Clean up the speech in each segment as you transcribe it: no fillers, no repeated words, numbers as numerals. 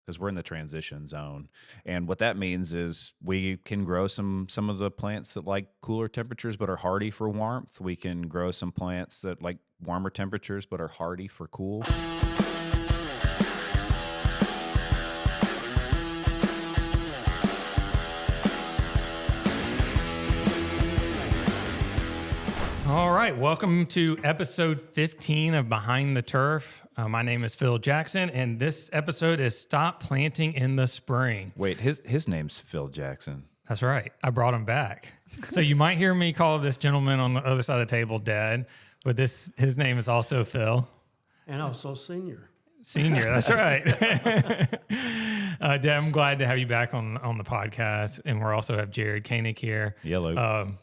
because we're in the transition zone. And what that means is we can grow some of the plants that like cooler temperatures but are hardy for warmth. We can grow some plants that like warmer temperatures but are hardy for cool. All right, welcome to episode 15 of Behind the Turf. My name is Phil Jackson, and this episode is Stop Planting in the Spring. Wait, his name's Phil Jackson. That's right. I brought him back. So you might hear me call this gentleman on the other side of the table Dad, but his name is also Phil. And also Senior. Senior, that's right. Dad, I'm glad to have you back on the podcast, and we also have Jared Koenig here. Yellow.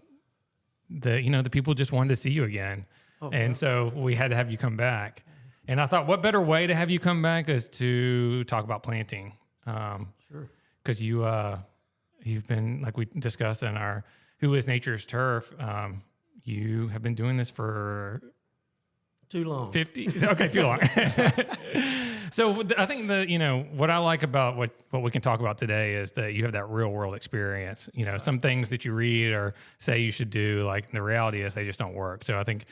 The people just wanted to see you again. And so we had to have you come back. And I thought, what better way to have you come back is to talk about planting. Sure. Because you've been, like we discussed in our Who is Nature's Turf, you have been doing this for... Too long. 50? Okay, too long. So I think what I like about what we can talk about today is that you have that real world experience. Some things that you read or say you should do, like the reality is they just don't work. So I think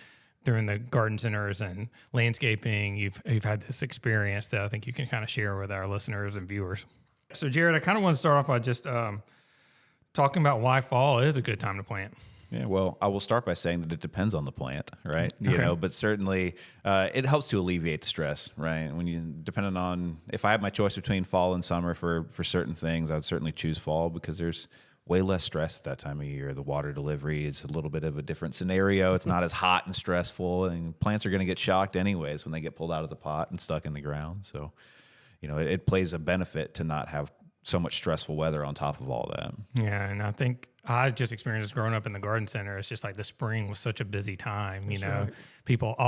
during the garden centers and landscaping, you've had this experience that I think you can kind of share with our listeners and viewers. So Jared, I kind of want to start off by just talking about why fall is a good time to plant. Yeah, well, I will start by saying that it depends on the plant, right? Okay. But certainly it helps to alleviate the stress, right? Depending on, if I had my choice between fall and summer for certain things, I would certainly choose fall because there's way less stress at that time of year. The water delivery is a little bit of a different scenario. It's not as hot and stressful, and plants are going to get shocked anyways when they get pulled out of the pot and stuck in the ground. So, it plays a benefit to not have so much stressful weather on top of all that. Yeah, and I think I just experienced growing up in the garden center. It's just like the spring was such a busy time. Right.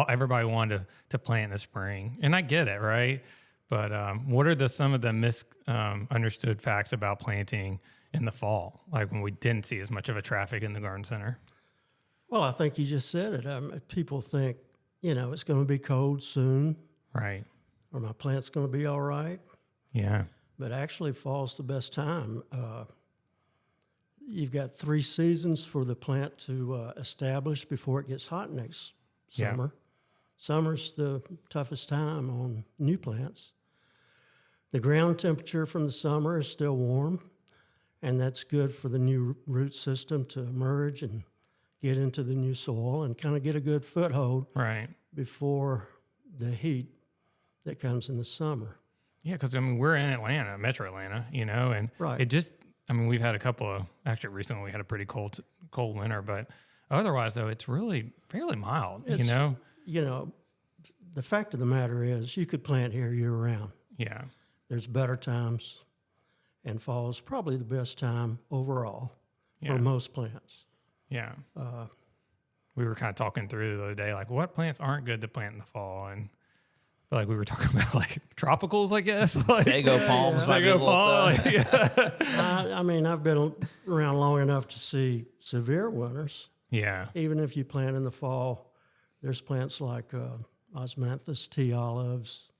Everybody wanted to plant in the spring, and I get it, right? But what are some of the misunderstood facts about planting in the fall, like when we didn't see as much of a traffic in the garden center? Well, I think you just said it. People think, it's going to be cold soon. Right. Or my plant's going to be all right. Yeah. But actually, fall's the best time. You've got 3 seasons for the plant to establish before it gets hot next summer. Yeah. Summer's the toughest time on new plants. The ground temperature from the summer is still warm, and that's good for the new root system to emerge and get into the new soil and kind of get a good foothold before the heat that comes in the summer. Yeah, because we're in Atlanta, Metro Atlanta, and it just, we've had a couple of, actually recently we had a pretty cold winter, but otherwise though, it's really fairly mild, The fact of the matter is you could plant here year round. Yeah. There's better times, and fall is probably the best time overall for most plants. Yeah. We were kind of talking through the other day, like what plants aren't good to plant in the fall, and like we were talking about, like tropicals, I guess. Like, sago palms. Sago palm. I've been around long enough to see severe winters. Yeah. Even if you plant in the fall, there's plants like osmanthus, tea olives,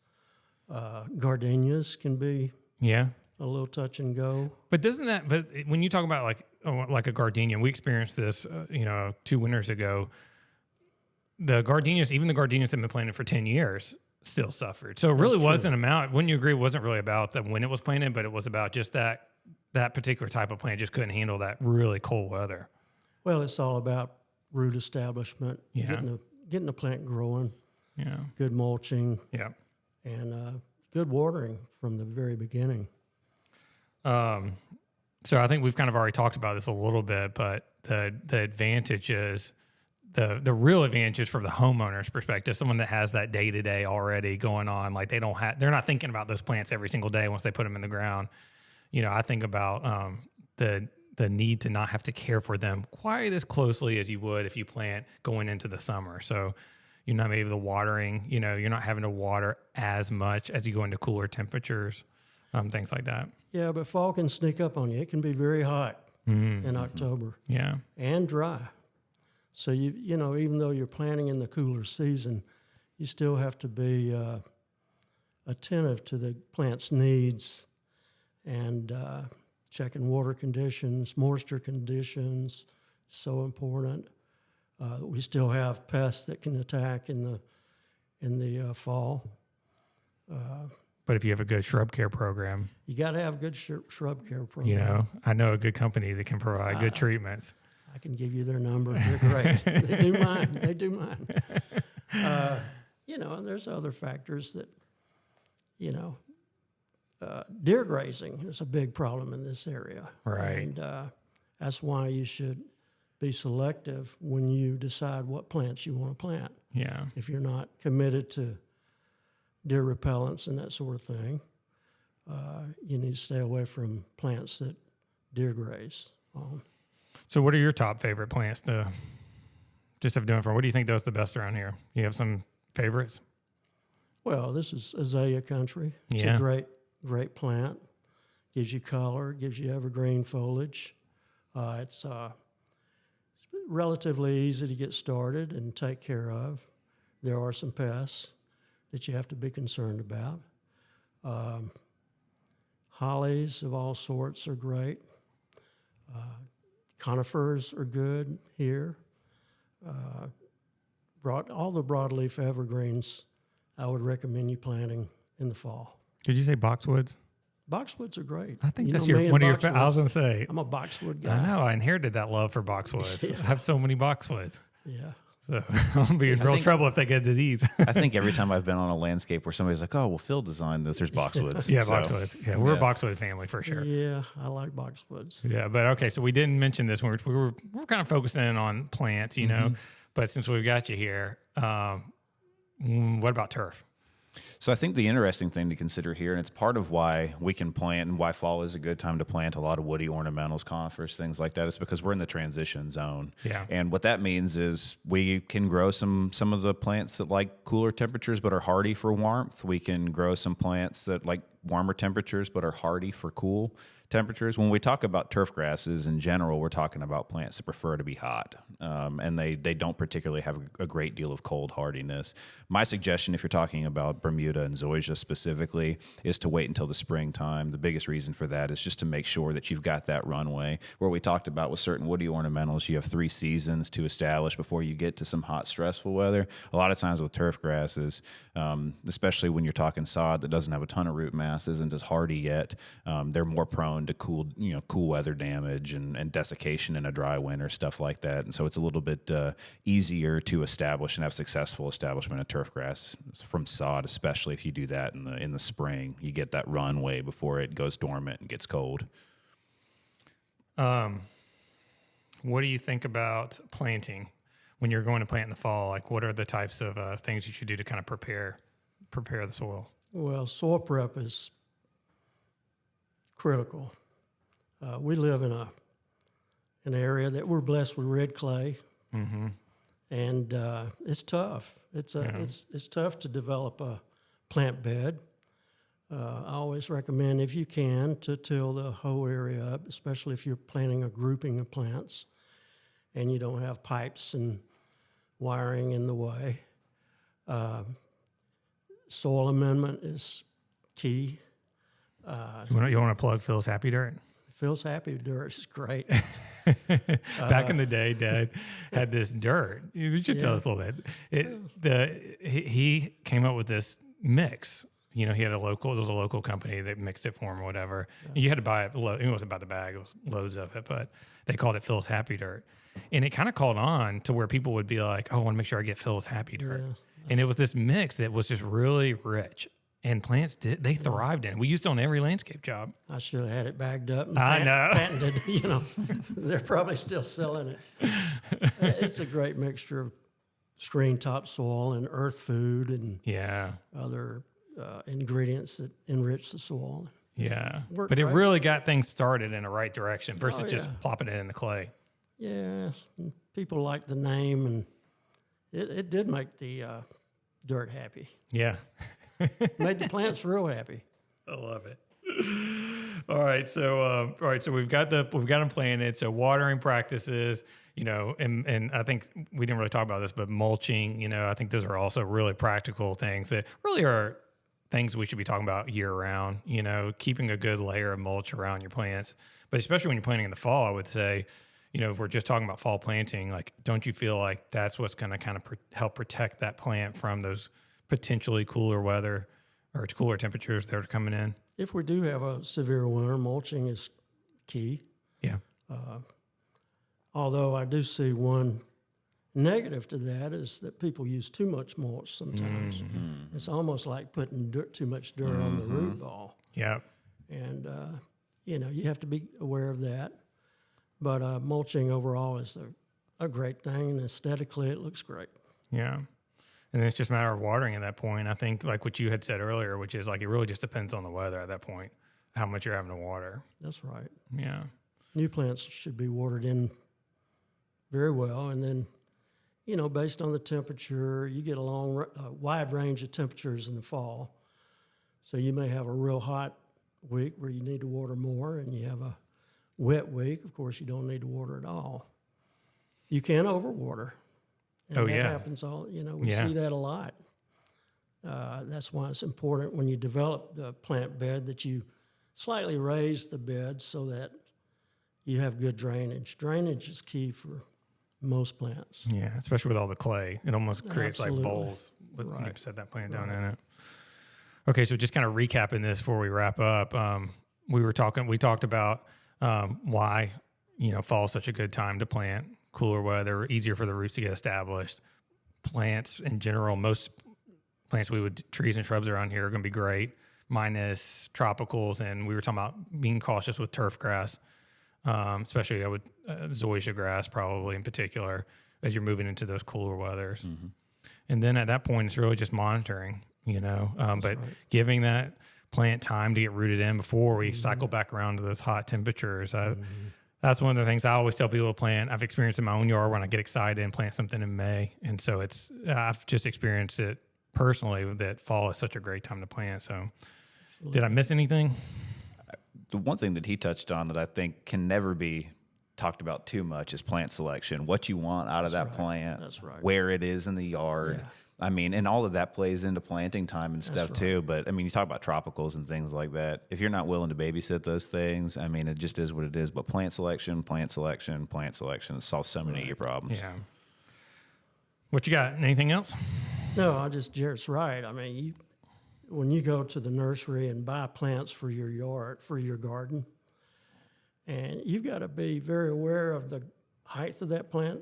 gardenias can be a little touch and go. But but when you talk about like a gardenia, we experienced this, 2 winters ago. The gardenias that have been planted for 10 years, still suffered. So it really wasn't wouldn't you agree, it wasn't really about when it was planted, but it was about just that particular type of plant just couldn't handle that really cold weather. Well, it's all about root establishment, getting the plant growing, good mulching, and good watering from the very beginning. So I think we've kind of already talked about this a little bit, but the advantage is the real advantage is from the homeowner's perspective, someone that has that day-to-day already going on. Like they're not thinking about those plants every single day once they put them in the ground. I think about the need to not have to care for them quite as closely as you would if you plant going into the summer. So, maybe the watering, you're not having to water as much as you go into cooler temperatures, things like that. Yeah, but fall can sneak up on you. It can be very hot in October. Yeah. And dry. So, even though you're planting in the cooler season, you still have to be attentive to the plant's needs and checking water conditions, moisture conditions, so important. We still have pests that can attack in the fall. But if you have a good shrub care program, You got to have a good shrub care program. you know, I know a good company that can provide good treatments. I can give you their number. They're great. They do mine. They do mine. You know, and there's other factors that, you know, deer grazing is a big problem in this area. Right. And that's why you should be selective when you decide what plants you want to plant. Yeah. If you're not committed to deer repellents and that sort of thing, you need to stay away from plants that deer graze on. So what are your top favorite plants to just have doing for? What do you think does the best around here? You have some favorites? Well, this is azalea country. It's Yeah. a great plant. Gives you color, gives you evergreen foliage. It's relatively easy to get started and take care of. There are some pests that you have to be concerned about. Hollies of all sorts are great. Conifers are good here. All the broadleaf evergreens, I would recommend you planting in the fall. Did you say boxwoods? Boxwoods are great. I think You that's know me and one of your. boxwoods. I was gonna say. I'm a boxwood guy. I know. I inherited that love for boxwoods. Yeah. I have so many boxwoods. Yeah. So I'll be in real think- trouble if they get disease. I think every time I've been on a landscape where somebody's like, "Oh, well, Phil designed this," there's boxwoods. Yeah, So, boxwoods. Yeah, we're a yeah. boxwood family for sure. Yeah, I like boxwoods. Yeah, but okay, so we didn't mention this when we're kind of focusing on plants, you know. But since we've got you here, what about turf? So I think the interesting thing to consider here, and it's part of why we can plant and why fall is a good time to plant a lot of woody ornamentals, conifers, things like that, is because we're in the transition zone. Yeah. And what that means is we can grow some of the plants that like cooler temperatures but are hardy for warmth. We can grow some plants that like warmer temperatures but are hardy for cool temperatures. When we talk about turf grasses in general, we're talking about plants that prefer to be hot, and they don't particularly have a great deal of cold hardiness. My suggestion, if you're talking about Bermuda and zoysia specifically, is to wait until the springtime. The biggest reason for that is just to make sure that you've got that runway. Where we talked about with certain woody ornamentals, you have 3 seasons to establish before you get to some hot, stressful weather. A lot of times with turf grasses, especially when you're talking sod that doesn't have a ton of root mass, isn't as hardy yet, they're more prone to cool weather damage and desiccation in a dry winter, stuff like that. And so it's a little bit easier to establish and have successful establishment of turf grass from sod, especially if you do that in the spring. You get that runway before it goes dormant and gets cold. What do you think about planting when you're going to plant in the fall? Like, what are the types of things you should do to kind of prepare the soil? Well, soil prep is critical. We live in an area that we're blessed with red clay, and it's tough. It's tough to develop a plant bed. I always recommend, if you can, to till the whole area up, especially if you're planting a grouping of plants and you don't have pipes and wiring in the way. Soil amendment is key. You want to plug Phil's Happy Dirt? Phil's Happy Dirt is great. Back in the day, Dad had this dirt. You should tell us a little bit. He came up with this mix. You know, there was a local company that mixed it for him or whatever. And you had to buy it. It wasn't about the bag. It was loads of it, but they called it Phil's Happy Dirt. And it kind of caught on to where people would be like, oh, I want to make sure I get Phil's Happy Dirt. Yeah. And it was this mix that was just really rich. And plants they thrived in it. We used it on every landscape job. I should have had it bagged up and I know. patented. You know, they're probably still selling it. It's a great mixture of screen topsoil and earth food and Yeah. other ingredients that enrich the soil. Yeah. worked But it great. really got things started in the right direction versus Oh, just yeah. plopping it in the clay. Yeah, people like the name, and it did make the dirt happy. Yeah. Made the plants real happy. I love it. All right, so we've got them planted. So watering practices, you know, and I think we didn't really talk about this, but mulching, you know, I think those are also really practical things that really are things we should be talking about year round, you know, keeping a good layer of mulch around your plants. But especially when you're planting in the fall, I would say, you know, if we're just talking about fall planting, like, don't you feel like that's what's going to kind of help protect that plant from those potentially cooler weather or cooler temperatures that are coming in? If we do have a severe winter, mulching is key. Yeah. Although I do see one negative to that is that people use too much mulch sometimes. It's almost like putting too much dirt on the root ball. Yeah. And, you know, you have to be aware of that. But mulching overall is a great thing, and aesthetically it looks great. Yeah. And it's just a matter of watering at that point. I think like what you had said earlier, which is like it really just depends on the weather at that point, how much you're having to water. That's right. Yeah. New plants should be watered in very well, and then, you know, based on the temperature, you get a wide range of temperatures in the fall. So you may have a real hot week where you need to water more, and you have a wet week, of course, you don't need to water at all. You can overwater. And that happens we see that a lot. That's why it's important when you develop the plant bed that you slightly raise the bed so that you have good drainage. Drainage is key for most plants. Yeah, especially with all the clay. It almost creates Absolutely. like bowls when you set that plant down in it. Okay, so just kind of recapping this before we wrap up, we talked about why, you know, fall is such a good time to plant. Cooler weather, easier for the roots to get established. Plants in general, most plants trees and shrubs around here are going to be great, minus tropicals. And we were talking about being cautious with turf grass, especially zoysia grass probably in particular as you're moving into those cooler weathers. Mm-hmm. And then at that point, it's really just monitoring, you know, but giving that plant time to get rooted in before we cycle back around to those hot temperatures. That's one of the things I always tell people to plant. I've experienced in my own yard when I get excited and plant something in May. And so I've just experienced it personally that fall is such a great time to plant. So did I miss anything? The one thing that he touched on that I think can never be talked about too much is plant selection. What you want out of that plant, where it is in the yard. Yeah. I mean, and all of that plays into planting time and stuff too. But I mean, you talk about tropicals and things like that. If you're not willing to babysit those things, I mean, it just is what it is. But plant selection solves so many of your problems. Yeah. What you got? Anything else? No, Jarrett's right. I mean, when you go to the nursery and buy plants for your yard, for your garden, and you've got to be very aware of the height of that plant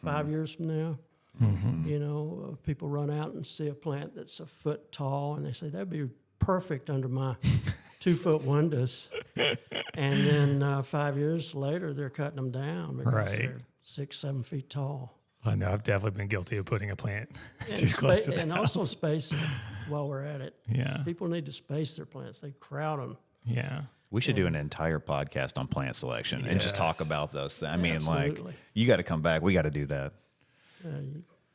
5 years from now. Mm-hmm. You know, people run out and see a plant that's a foot tall, and they say, that'd be perfect under my 2-foot windows. And then 5 years later, they're cutting them down because they're 6-7 feet tall. I know. I've definitely been guilty of putting a plant too close to the and house. Also spacing while we're at it. Yeah. People need to space their plants. They crowd them. Yeah. We should do an entire podcast on plant selection and just talk about those things. I mean, Absolutely. like, you got to come back. We got to do that.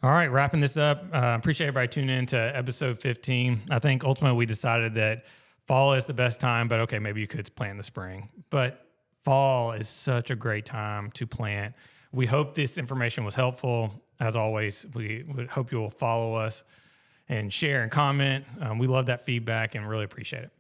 All right, wrapping this up. Appreciate everybody tuning in to episode 15. I think ultimately we decided that fall is the best time, but okay, maybe you could plant in the spring. But fall is such a great time to plant. We hope this information was helpful. As always, we would hope you will follow us and share and comment. We love that feedback and really appreciate it.